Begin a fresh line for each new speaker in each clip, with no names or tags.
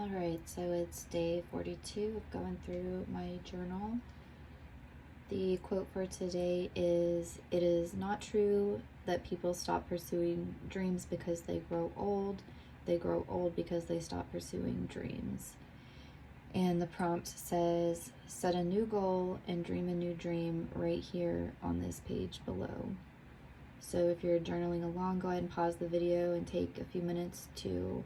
Alright, so it's day 42 of going through my journal. The quote for today is, "It is not true that people stop pursuing dreams because they grow old. They grow old because they stop pursuing dreams." And the prompt says, "Set a new goal and dream a new dream right here on this page below." So if you're journaling along, go ahead and pause the video and take a few minutes to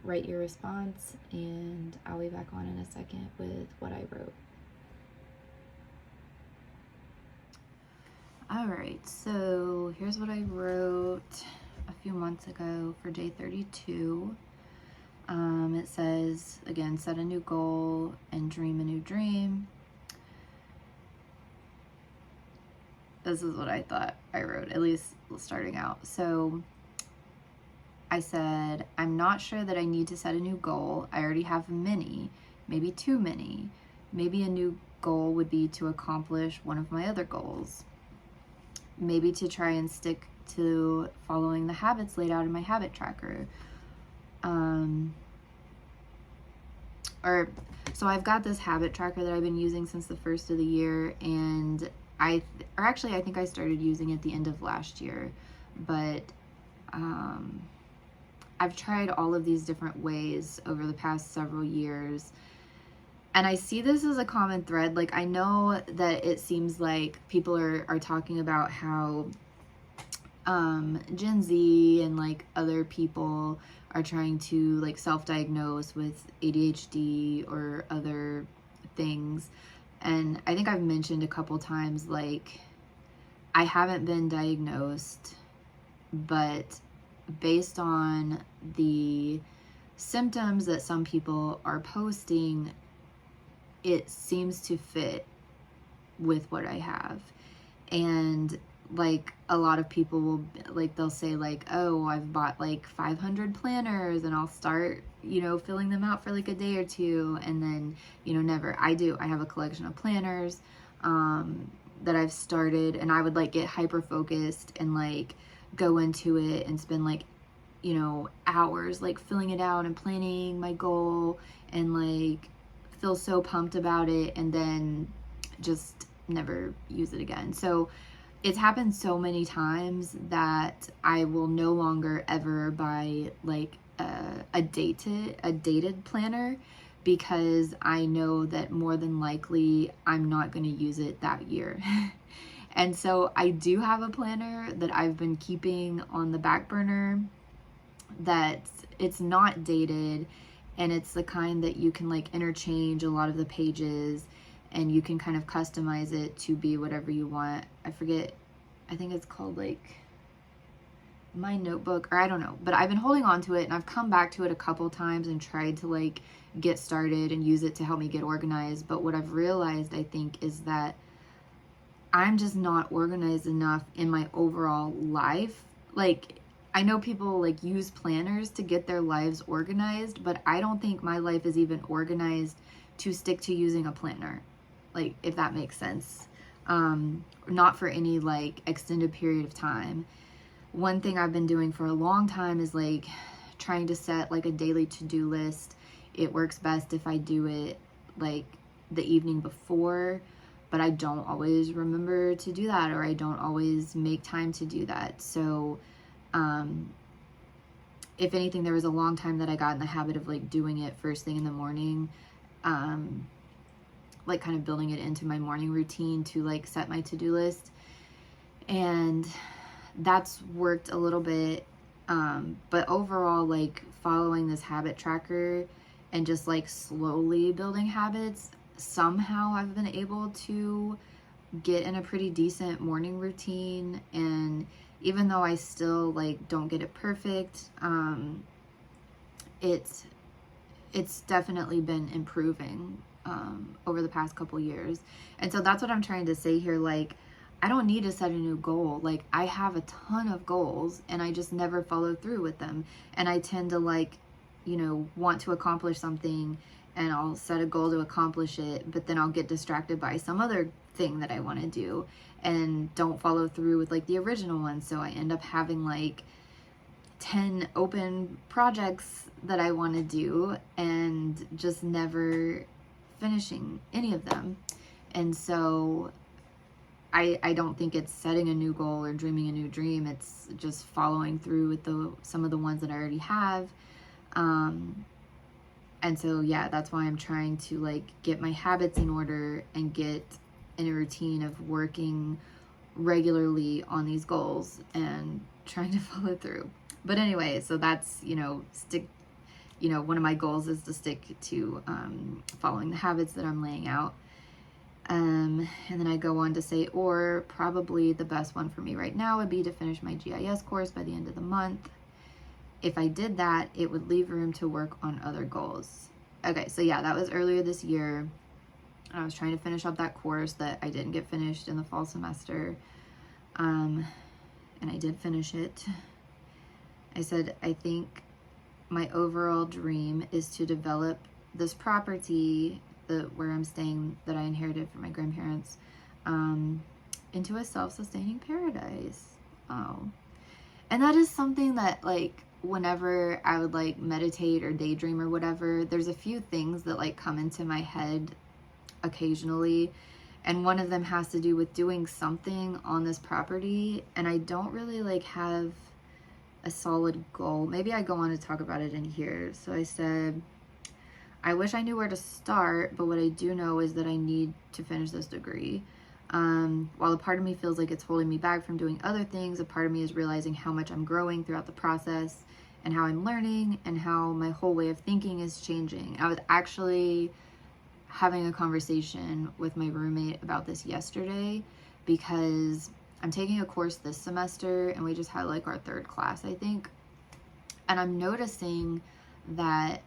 write your response, and I'll be back on in a second with what I wrote. All right, so here's what I wrote a few months ago for day 32. It says, again, set a new goal and dream a new dream. This is what I thought I wrote, at least starting out. So I said, "I'm not sure that I need to set a new goal. I already have many, maybe too many. Maybe a new goal would be to accomplish one of my other goals. Maybe to try and stick to following the habits laid out in my habit tracker." So I've got this habit tracker that I've been using since the first of the year, and I think I started using it at the end of last year, but I've tried all of these different ways over the past several years, and I see this as a common thread. Like, I know that it seems like people are talking about how Gen Z and like other people are trying to like self-diagnose with ADHD or other things. And I think I've mentioned a couple times, like, I haven't been diagnosed, but based on the symptoms that some people are posting, it seems to fit with what I have. And like, a lot of people will, like, they'll say like, "Oh, I've bought like 500 planners and I'll start, filling them out for like a day or two," and then, never. I have a collection of planners that I've started, and I would like get hyper focused and like go into it and spend like, hours like filling it out and planning my goal and like feel so pumped about it, and then just never use it again. So it's happened so many times that I will no longer ever buy like a dated planner, because I know that more than likely I'm not going to use it that year. And so I do have a planner that I've been keeping on the back burner, that it's not dated, and it's the kind that you can like interchange a lot of the pages, and you can kind of customize it to be whatever you want. I forget, I think it's called like My Notebook, or I don't know, but I've been holding on to it, and I've come back to it a couple times and tried to like get started and use it to help me get organized. But what I've realized, I think, is that I'm just not organized enough in my overall life. Like, I know people like use planners to get their lives organized, but I don't think my life is even organized to stick to using a planner, like, if that makes sense. Not for any like extended period of time. One thing I've been doing for a long time is like trying to set like a daily to-do list. It works best if I do it like the evening before, but I don't always remember to do that, or I don't always make time to do that. So if anything, there was a long time that I got in the habit of like doing it first thing in the morning, like kind of building it into my morning routine to like set my to-do list. And that's worked a little bit. But overall, like following this habit tracker and just like slowly building habits, somehow I've been able to get in a pretty decent morning routine. And even though I still like don't get it perfect, it's definitely been improving over the past couple years. And so that's what I'm trying to say here. Like, I don't need to set a new goal. Like, I have a ton of goals and I just never follow through with them. And I tend to like, want to accomplish something, and I'll set a goal to accomplish it, but then I'll get distracted by some other thing that I want to do and don't follow through with like the original one. So I end up having like 10 open projects that I want to do and just never finishing any of them. And so I don't think it's setting a new goal or dreaming a new dream. It's just following through with some of the ones that I already have. And so, yeah, that's why I'm trying to like get my habits in order and get in a routine of working regularly on these goals and trying to follow through. But anyway, so that's, one of my goals is to stick to following the habits that I'm laying out. And then I go on to say, or probably the best one for me right now would be to finish my GIS course by the end of the month. If I did that, it would leave room to work on other goals. Okay, so yeah, that was earlier this year. I was trying to finish up that course that I didn't get finished in the fall semester. And I did finish it. I said, I think my overall dream is to develop this property where I'm staying that I inherited from my grandparents into a self-sustaining paradise. Oh. And that is something that like whenever I would like meditate or daydream or whatever, there's a few things that like come into my head occasionally. And one of them has to do with doing something on this property. And I don't really like have a solid goal. Maybe I go on to talk about it in here. So I said, I wish I knew where to start, but what I do know is that I need to finish this degree. While a part of me feels like it's holding me back from doing other things, a part of me is realizing how much I'm growing throughout the process and how I'm learning and how my whole way of thinking is changing. I was actually having a conversation with my roommate about this yesterday because I'm taking a course this semester and we just had like our third class, I think. And I'm noticing that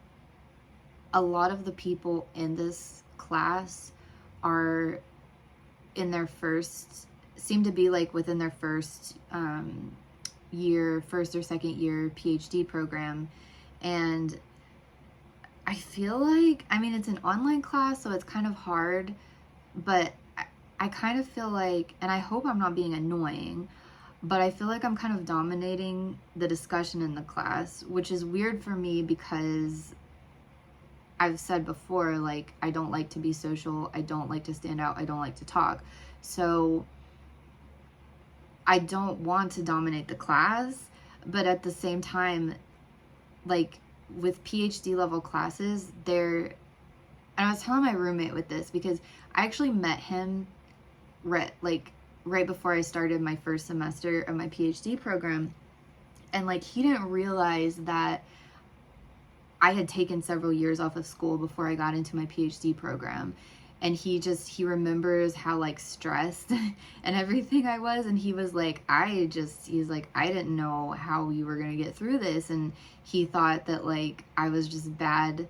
a lot of the people in this class are in their seem to be like within their first or second year PhD program. And I feel like, I mean, it's an online class, so it's kind of hard, but I kind of feel like, and I hope I'm not being annoying, but I feel like I'm kind of dominating the discussion in the class, which is weird for me because I've said before, like, I don't like to be social. I don't like to stand out. I don't like to talk. So I don't want to dominate the class, but at the same time, like with PhD level classes, and I was telling my roommate with this because I actually met him right before I started my first semester of my PhD program. And like, he didn't realize that I had taken several years off of school before I got into my PhD program. And he remembers how like stressed and everything I was. And he was like, he's like, I didn't know how you were going to get through this. And he thought that like, I was just bad.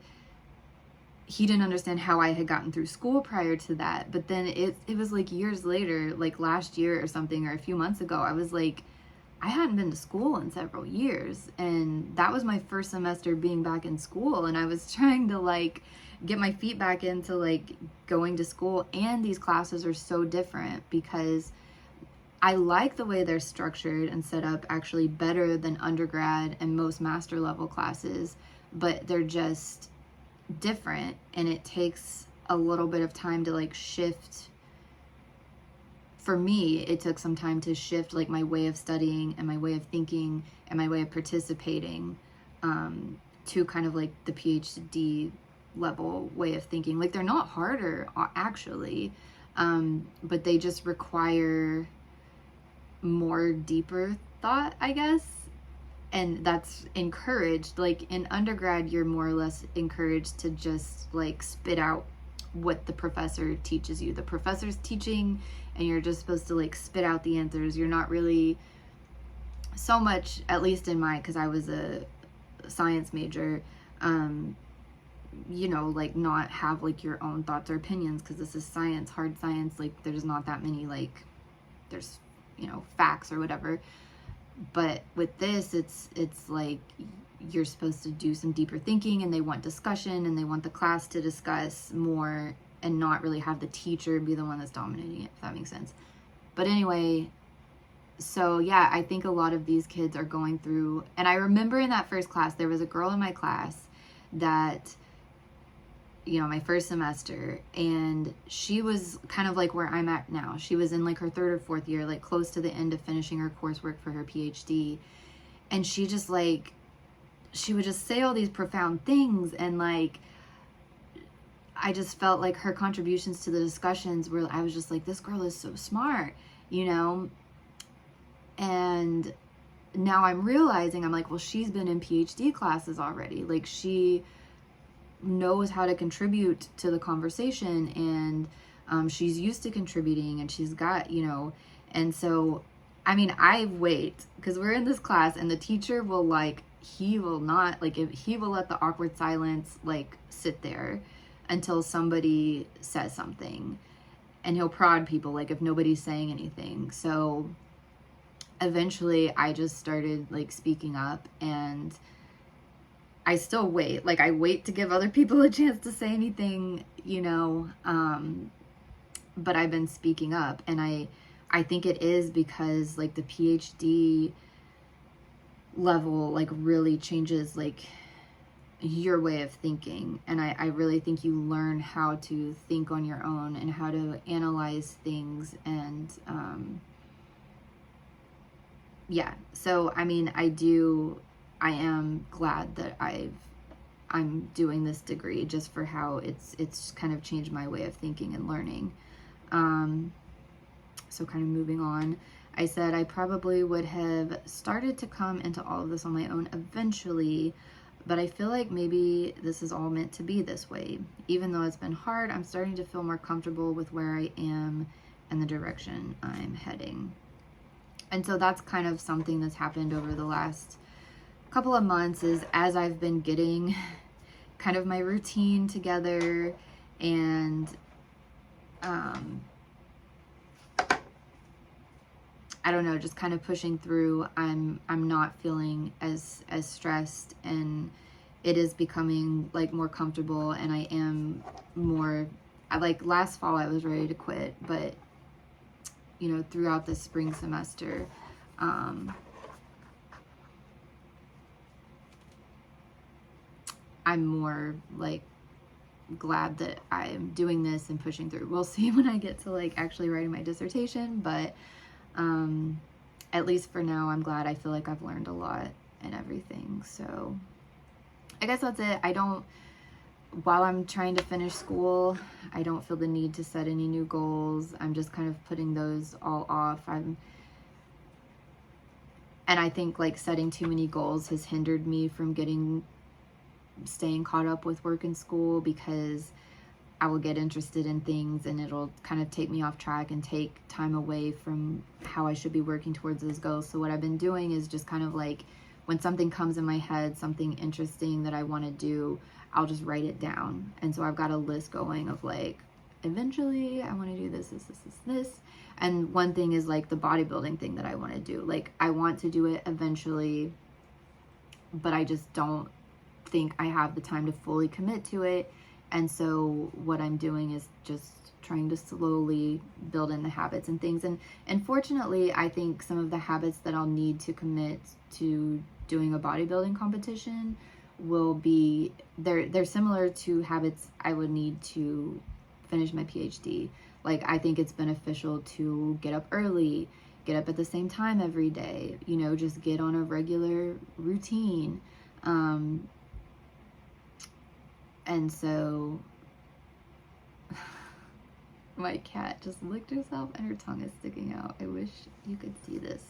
He didn't understand how I had gotten through school prior to that. But then it was like years later, like last year or something, or a few months ago, I was like, I hadn't been to school in several years. And that was my first semester being back in school. And I was trying to like get my feet back into like going to school. And these classes are so different because I like the way they're structured and set up actually better than undergrad and most master level classes, but they're just different. And it takes a little bit of time to like shift. For me, it took some time to shift like my way of studying and my way of thinking and my way of participating to kind of like the PhD level way of thinking. Like they're not harder actually, but they just require more deeper thought, I guess. And that's encouraged. Like in undergrad, you're more or less encouraged to just like spit out what the professor teaches you. The professor's teaching and you're just supposed to like spit out the answers. You're not really so much, at least in because I was a science major, like not have like your own thoughts or opinions because this is science, hard science. Like there's not that many like there's facts or whatever. But with this, it's like you're supposed to do some deeper thinking, and they want discussion and they want the class to discuss more and not really have the teacher be the one that's dominating it, if that makes sense. But anyway, So yeah, I think a lot of these kids are going through, and I remember in that first class, there was a girl in my class that, you know, my first semester, and she was kind of like where I'm at now. She was in like her third or fourth year, like close to the end of finishing her coursework for her PhD. And she just like, she would just say all these profound things, and like, I just felt like her contributions to the discussions were, I was just like, this girl is so smart, you know? And now I'm realizing, I'm like, well, she's been in PhD classes already. Like, she knows how to contribute to the conversation, and she's used to contributing, and she's got, you know, and so, I mean, I wait, because we're in this class, and the teacher will like, he will not, like, if he will let the awkward silence like sit there until somebody says something, and he'll prod people like if nobody's saying anything. So eventually I just started like speaking up, and I still wait. Like, I wait to give other people a chance to say anything, you know, but I've been speaking up, and I think it is because like the PhD level like really changes like your way of thinking, and I really think you learn how to think on your own and how to analyze things, and yeah, so I mean, I am glad that I'm doing this degree, just for how it's kind of changed my way of thinking and learning. So kind of moving on, I said I probably would have started to come into all of this on my own eventually, but I feel like maybe this is all meant to be this way. Even though it's been hard, I'm starting to feel more comfortable with where I am and the direction I'm heading. And so that's kind of something that's happened over the last couple of months, is as I've been getting kind of my routine together, and I don't know, just kind of pushing through, I'm not feeling as stressed, and it is becoming like more comfortable, and I am more, like last fall I was ready to quit, but you know, throughout the spring semester, I'm more like glad that I'm doing this and pushing through. We'll see when I get to like actually writing my dissertation, but at least for now, I'm glad. I feel like I've learned a lot and everything. So I guess that's it. While I'm trying to finish school, I don't feel the need to set any new goals. I'm just kind of putting those all off. And I think like setting too many goals has hindered me from staying caught up with work and school, because I will get interested in things and it'll kind of take me off track and take time away from how I should be working towards those goals. So what I've been doing is just kind of like, when something comes in my head, something interesting that I want to do, I'll just write it down. And so I've got a list going of like, eventually I want to do this, this, this, this, this. And one thing is like the bodybuilding thing that I want to do. Like, I want to do it eventually, but I just don't think I have the time to fully commit to it. And so what I'm doing is just trying to slowly build in the habits and things. And fortunately, I think some of the habits that I'll need to commit to doing a bodybuilding competition will be, they're similar to habits I would need to finish my PhD. Like, I think it's beneficial to get up early, get up at the same time every day, you know, just get on a regular routine. And so my cat just licked herself and her tongue is sticking out. I wish you could see this.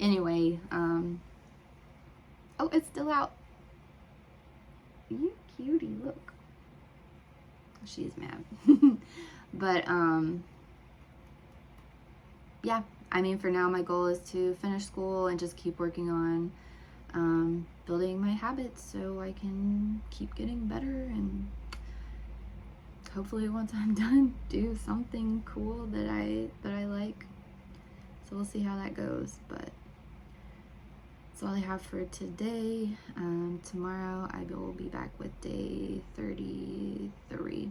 Anyway, oh, it's still out. You cutie, look. She's mad. But, yeah, I mean, for now, my goal is to finish school and just keep working on building my habits so I can keep getting better, and hopefully once I'm done, do something cool that I like. So we'll see how that goes, but that's all I have for today. Tomorrow I will be back with day 33.